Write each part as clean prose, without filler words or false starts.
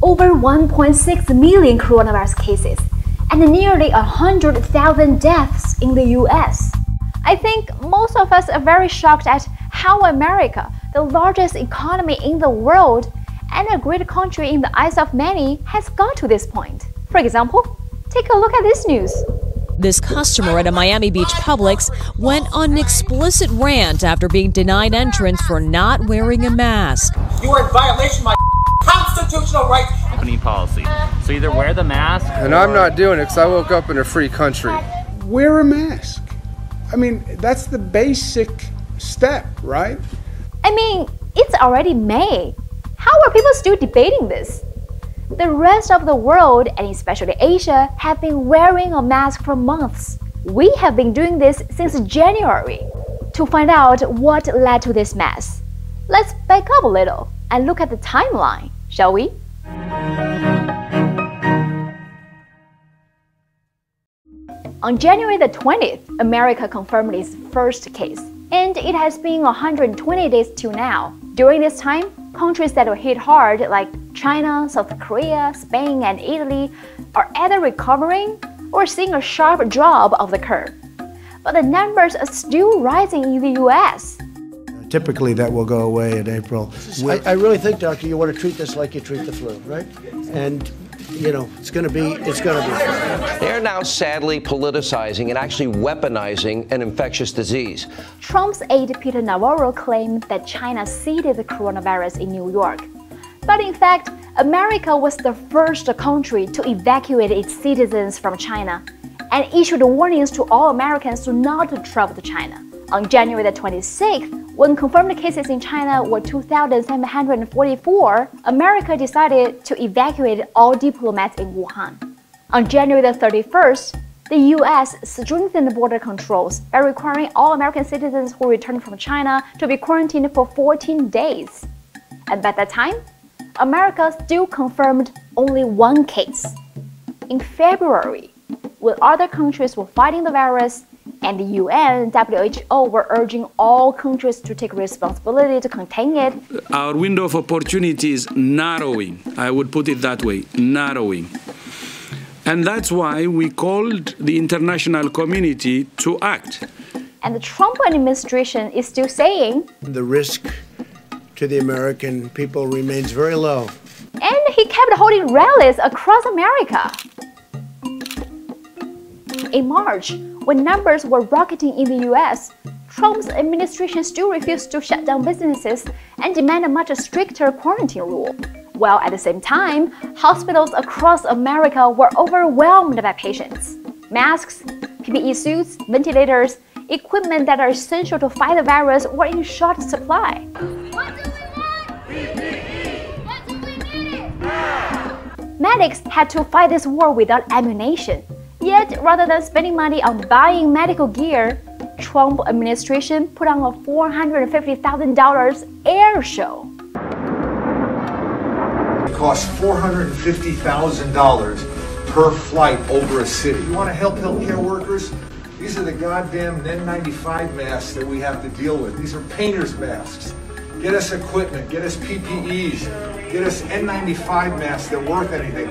over 1.6 million coronavirus cases and nearly 100,000 deaths in the US. I think most of us are very shocked at how America, the largest economy in the world and a great country in the eyes of many, has got to this point. For example, take a look at this news. This customer at a Miami Beach Publix went on an explicit rant after being denied entrance for not wearing a mask. You are in violation of my constitutional rights. Company policy. So either wear the mask. And I'm not doing it because I woke up in a free country. Wear a mask. I mean, that's the basic step, right? I mean, it's already May. How are people still debating this? The rest of the world, and especially Asia, have been wearing a mask for months. We have been doing this since January. To find out what led to this mess, let's back up a little and look at the timeline, shall we? On January the 20th, America confirmed its first case, and it has been 120 days till now. During this time, countries that were hit hard like China, South Korea, Spain, and Italy are either recovering or seeing a sharp drop of the curve. But the numbers are still rising in the US. Typically that will go away in April. I really think, Doctor, you want to treat this like you treat the flu, right? And, you know, it's going to be. They're now sadly politicizing and actually weaponizing an infectious disease. Trump's aide Peter Navarro claimed that China seeded the coronavirus in New York. But in fact, America was the first country to evacuate its citizens from China and issued warnings to all Americans to not travel to China. On January the 26th, when confirmed cases in China were 2,744, America decided to evacuate all diplomats in Wuhan. On January the 31st, the US strengthened border controls by requiring all American citizens who returned from China to be quarantined for 14 days. And by that time, America still confirmed only one case. In February, when other countries were fighting the virus, and the UN and WHO were urging all countries to take responsibility to contain it. Our window of opportunity is narrowing. I would put it that way, narrowing. And that's why we called the international community to act. And the Trump administration is still saying the risk to the American people remains very low. And he kept holding rallies across America. In March, when numbers were rocketing in the US, Trump's administration still refused to shut down businesses and demand a much stricter quarantine rule. While at the same time, hospitals across America were overwhelmed by patients. Masks, PPE suits, ventilators, equipment that are essential to fight the virus were in short supply. What do we want? PPE! What do we need? Medics had to fight this war without ammunition. Yet, rather than spending money on buying medical gear, Trump administration put on a $450,000 air show. It costs $450,000 per flight over a city. You want to help healthcare workers? These are the goddamn N95 masks that we have to deal with. These are painters' masks. Get us equipment, get us PPEs, get us N95 masks that worth anything.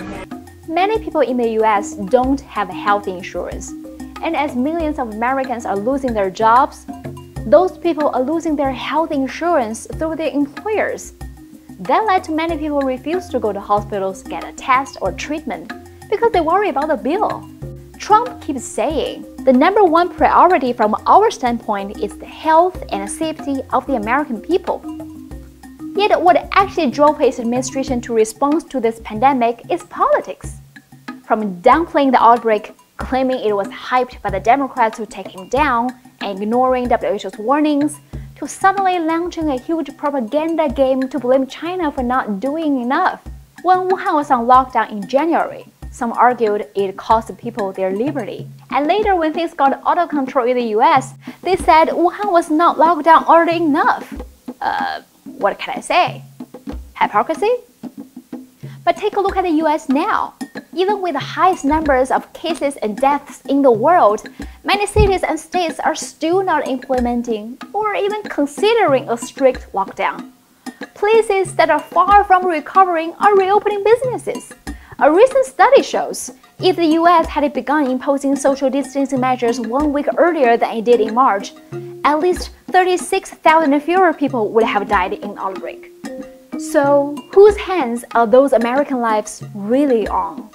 Many people in the US don't have health insurance, and as millions of Americans are losing their jobs, those people are losing their health insurance through their employers. That led to many people refuse to go to hospitals to get a test or treatment because they worry about the bill. Trump keeps saying the number one priority from our standpoint is the health and safety of the American people. Yet what actually drove his administration to respond to this pandemic is politics. From downplaying the outbreak, claiming it was hyped by the Democrats to take him down, and ignoring WHO's warnings, to suddenly launching a huge propaganda game to blame China for not doing enough. When Wuhan was on lockdown in January, some argued it cost people their liberty. And later, when things got out of control in the US, they said Wuhan was not locked down early enough. What can I say? Hypocrisy? But take a look at the US now. Even with the highest numbers of cases and deaths in the world, many cities and states are still not implementing or even considering a strict lockdown. places that are far from recovering are reopening businesses. A recent study shows if the US had begun imposing social distancing measures 1 week earlier than it did in March, at least 36,000 fewer people would have died in the outbreak. So, whose hands are those American lives really on?